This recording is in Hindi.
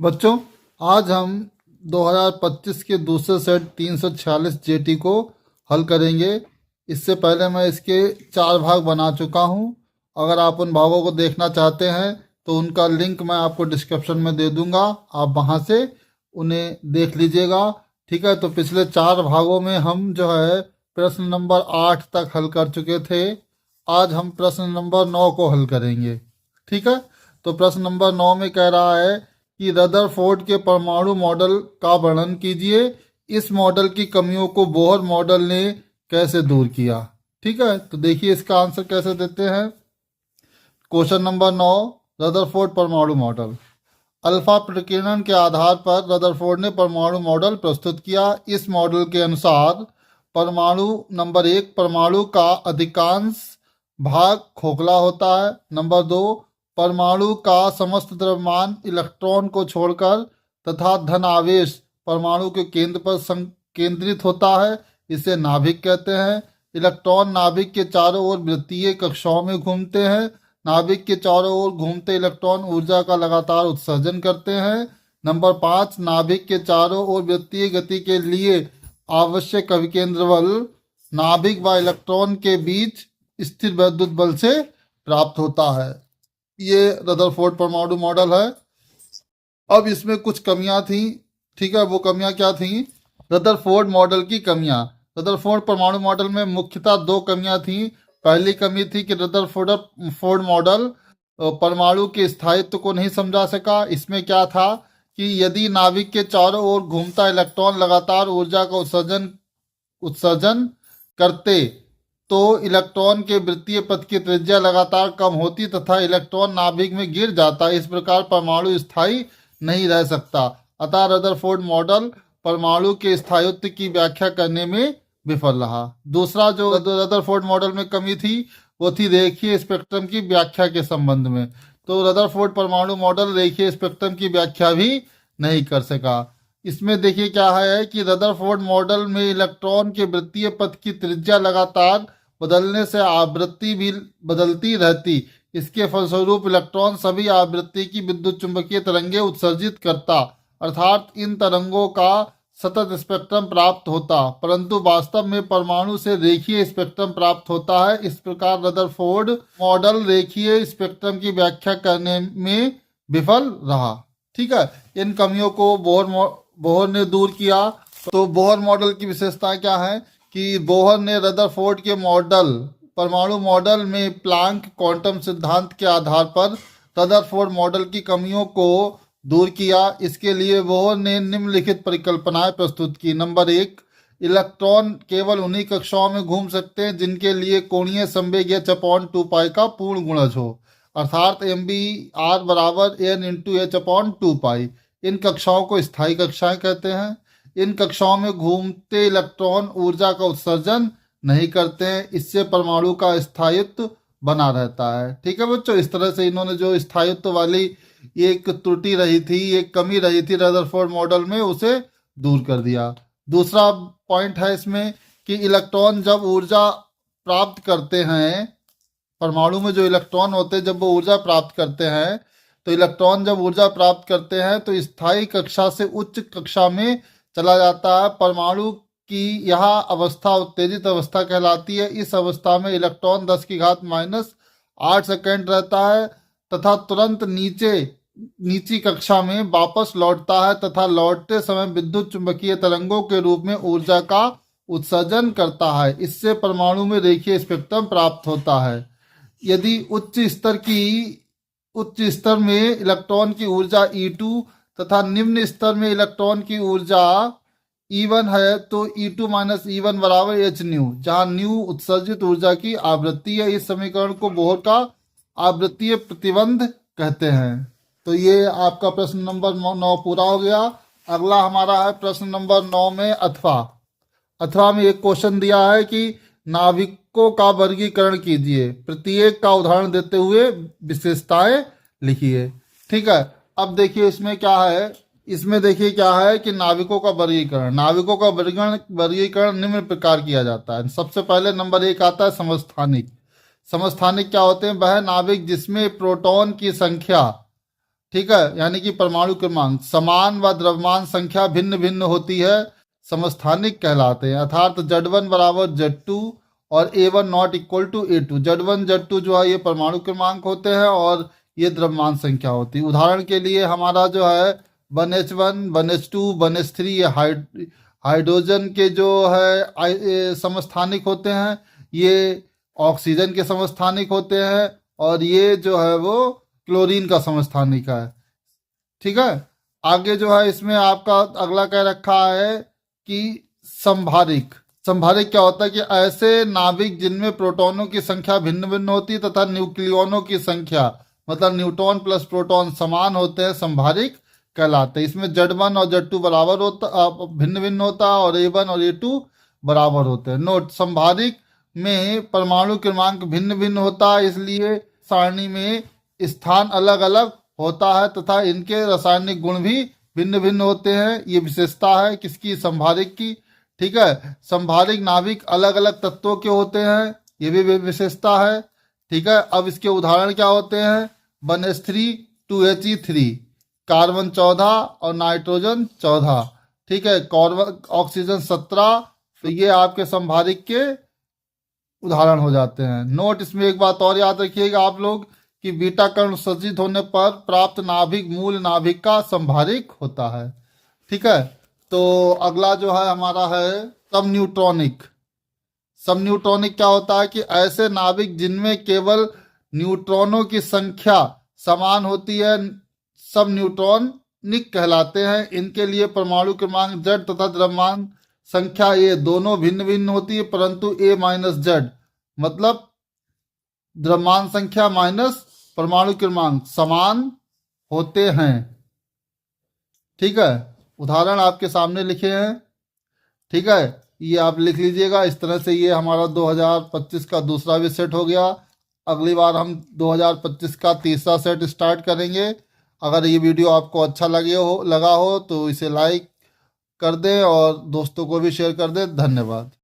बच्चों, आज हम 2025 के दूसरे सेट 346 जेटी को हल करेंगे। इससे पहले मैं इसके 4 भाग बना चुका हूँ। अगर आप उन भागों को देखना चाहते हैं तो उनका लिंक मैं आपको डिस्क्रिप्शन में दे दूँगा, आप वहाँ से उन्हें देख लीजिएगा। ठीक है, तो पिछले 4 भागों में हम जो है प्रश्न नंबर 8 तक हल कर चुके थे। आज हम प्रश्न नंबर 9 को हल करेंगे। ठीक है, तो प्रश्न नंबर 9 में कह रहा है कि रदरफोर्ड के परमाणु मॉडल का वर्णन कीजिए। इस मॉडल की कमियों को बोहर मॉडल ने कैसे दूर किया। ठीक है, तो देखिए इसका आंसर कैसे देते हैं। क्वेश्चन नंबर 9, रदरफोर्ड परमाणु मॉडल। अल्फा प्रकीर्णन के आधार पर रदरफोर्ड ने परमाणु मॉडल प्रस्तुत किया। इस मॉडल के अनुसार परमाणु नंबर 1, परमाणु का अधिकांश भाग खोखला होता है। नंबर 2, परमाणु का समस्त द्रव्यमान इलेक्ट्रॉन को छोड़कर तथा धन आवेश परमाणु के केंद्र पर केंद्रित होता है। इसे नाभिक कहते हैं। इलेक्ट्रॉन नाभिक के चारों ओर वृत्तीय कक्षाओं में घूमते हैं। नाभिक के चारों ओर घूमते इलेक्ट्रॉन ऊर्जा का लगातार उत्सर्जन करते हैं। नंबर 5, नाभिक के चारों ओर वृत्तीय गति के लिए आवश्यक अभिकेंद्र बल नाभिक व इलेक्ट्रॉन के बीच स्थिर वैद्युत बल से प्राप्त होता है। ये रदरफोर्ड परमाणु मॉडल है। अब इसमें कुछ कमियां थी। ठीक है, वो कमियां क्या थी? रदरफोर्ड मॉडल की कमियां। रदरफोर्ड परमाणु मॉडल में मुख्यतः 2 कमियां थी। पहली कमी थी कि रदरफोर्ड मॉडल परमाणु के स्थायित्व को नहीं समझा सका। इसमें क्या था कि यदि नाभिक के चारों ओर घूमता इलेक्ट्रॉन लगातार ऊर्जा का उत्सर्जन करते तो इलेक्ट्रॉन के वृत्तीय पथ की त्रिज्या लगातार कम होती तथा इलेक्ट्रॉन नाभिक में गिर जाता। इस प्रकार परमाणु स्थायी नहीं रह सकता। अतः रदरफोर्ड मॉडल परमाणु के स्थायित्व की व्याख्या करने में विफल रहा। दूसरा जो रदरफोर्ड मॉडल में कमी थी वो थी रेखीय स्पेक्ट्रम की व्याख्या के संबंध में। तो रदरफोर्ड परमाणु मॉडल रेखीय स्पेक्ट्रम की व्याख्या भी नहीं कर सका। इसमें देखिए क्या है कि रदरफोर्ड मॉडल में इलेक्ट्रॉन के वृत्तीय पथ की त्रिज्या लगातार बदलने से आवृत्ति भी बदलती रहती। इसके फलस्वरूप इलेक्ट्रॉन सभी आवृत्ति की विद्युत चुंबकीय तरंगें उत्सर्जित करता, अर्थात इन तरंगों का सतत स्पेक्ट्रम प्राप्त होता, परंतु वास्तव में परमाणु से रेखीय स्पेक्ट्रम प्राप्त होता है। इस प्रकार रदरफोर्ड मॉडल रेखीय स्पेक्ट्रम की व्याख्या करने में विफल रहा। ठीक है, इन कमियों को बोहर ने दूर किया। तो बोहर मॉडल की विशेषता क्या है कि बोहर ने रदरफोर्ड के परमाणु मॉडल में प्लांक क्वांटम सिद्धांत के आधार पर रदरफोर्ड मॉडल की कमियों को दूर किया। इसके लिए बोहर ने निम्नलिखित परिकल्पनाएं प्रस्तुत की। नंबर 1, इलेक्ट्रॉन केवल उन्हीं कक्षाओं में घूम सकते हैं जिनके लिए कोणीय संवेग h/2π का पूर्ण गुणज हो, अर्थात mvr बराबर n × h/2π। इन कक्षाओं को स्थायी कक्षाएं कहते हैं। इन कक्षाओं में घूमते इलेक्ट्रॉन ऊर्जा का उत्सर्जन नहीं करते हैं। इससे परमाणु का स्थायित्व बना रहता है। ठीक है बच्चों, इस तरह से इन्होंने जो स्थायित्व वाली एक त्रुटि रही थी, एक कमी रही थी रदरफोर्ड मॉडल में, उसे दूर कर दिया। दूसरा पॉइंट है इसमें कि इलेक्ट्रॉन जब ऊर्जा प्राप्त करते हैं, परमाणु में जो इलेक्ट्रॉन होते हैं जब वो ऊर्जा प्राप्त करते हैं, तो इलेक्ट्रॉन जब ऊर्जा प्राप्त करते हैं तो स्थायी कक्षा से उच्च कक्षा में चला जाता है। परमाणु की यह अवस्था उत्तेजित अवस्था कहलाती है। इस अवस्था में इलेक्ट्रॉन 10⁻⁸ सेकेंड रहता है तथा तुरंत नीची कक्षा में वापस लौटता है तथा लौटते समय विद्युत चुंबकीय तरंगों के रूप में ऊर्जा का उत्सर्जन करता है। इससे परमाणु में रेखीय स्पेक्ट्रम प्राप्त होता है। यदि उच्च स्तर में इलेक्ट्रॉन की ऊर्जा E2 तथा निम्न स्तर में इलेक्ट्रॉन की ऊर्जा E1 है तो E2 - E1 बराबर hν, जहाँ न्यू उत्सर्जित ऊर्जा की आवृत्ति है। इस समीकरण को बोहर का आवृत्तीय प्रतिबंध कहते हैं। तो ये आपका प्रश्न नंबर 9 पूरा हो गया। अगला हमारा है प्रश्न नंबर 9 में अथवा में एक क्वेश्चन दिया है कि नाभिकों का वर्गीकरण कीजिए, प्रत्येक का उदाहरण देते हुए विशेषताएं लिखिए। ठीक है, अब देखिए इसमें क्या है। इसमें देखिए क्या है कि नाभिकों का वर्गीकरण निम्न प्रकार किया जाता है। सबसे पहले नंबर 1 आता है समस्थानिक। समस्थानिक क्या होते हैं? वह नाभिक जिसमें प्रोटॉन की संख्या ठीक है, यानी कि परमाणु क्रमांक समान व द्रव्यमान संख्या भिन्न भिन्न होती है, समस्थानिक कहलाते हैं। अर्थात Z1 बराबर Z2 और A1 not equal to A2। Z1 Z2 जो है ये परमाणु क्रमांक होते हैं और ये द्रव्यमान संख्या होती है। उदाहरण के लिए हमारा जो है 1H1 1H2 1H3 ये हाइड्रोजन के जो है समस्थानिक होते हैं, ये ऑक्सीजन के समस्थानिक होते हैं और ये जो है वो क्लोरीन का समस्थानिक है। ठीक है, आगे जो है इसमें आपका अगला कह रखा है कि संभारिक। संभारिक क्या होता है कि ऐसे नाभिक जिनमें प्रोटॉनों की संख्या भिन्न भिन्न होती है तथा न्यूक्लियनों की संख्या मतलब न्यूट्रॉन प्लस प्रोटॉन समान होते हैं, संभारिक कहलाते हैं। इसमें Z1 और Z2 बराबर होता भिन्न भिन्न होता है और A1 और A2 बराबर होते हैं। नोट, संभारिक में परमाणु क्रमांक भिन्न भिन्न होता है, इसलिए सारणी में स्थान अलग अलग होता है तथा इनके रासायनिक गुण भी भिन्न भिन्न होते हैं। ये विशेषता है किसकी? संभारिक की। ठीक है, संभारिक नाभिक अलग अलग तत्वों के होते हैं, ये भी विशेषता है। ठीक है, अब इसके उदाहरण क्या होते हैं? 1H3 2He3, कार्बन 14 और नाइट्रोजन 14। ठीक है, ऑक्सीजन 17। तो ये आपके संभारिक के उदाहरण हो जाते हैं। नोट, इसमें एक बात और याद रखिएगा आप लोग कि बीटा कण उत्सर्जित होने पर प्राप्त नाभिक मूल नाभिक का संभारिक होता है। ठीक है, तो अगला जो है हमारा है सब न्यूट्रॉनिक। सब न्यूट्रॉनिक क्या होता है कि ऐसे नाभिक जिनमें केवल न्यूट्रॉनों की संख्या समान होती है, सब न्यूट्रॉनिक कहलाते हैं। इनके लिए परमाणु क्रमांक Z तथा द्रव्यमान संख्या A दोनों भिन्न भिन्न होती है, परंतु A माइनस Z मतलब द्रव्यमान संख्या माइनस परमाणु क्रमांक समान होते हैं। ठीक है, उदाहरण आपके सामने लिखे हैं। ठीक है, ये आप लिख लीजिएगा। इस तरह से ये हमारा 2025 का दूसरा भी सेट हो गया। अगली बार हम 2025 का तीसरा सेट स्टार्ट करेंगे। अगर ये वीडियो आपको अच्छा लगा हो तो इसे लाइक कर दें और दोस्तों को भी शेयर कर दें। धन्यवाद।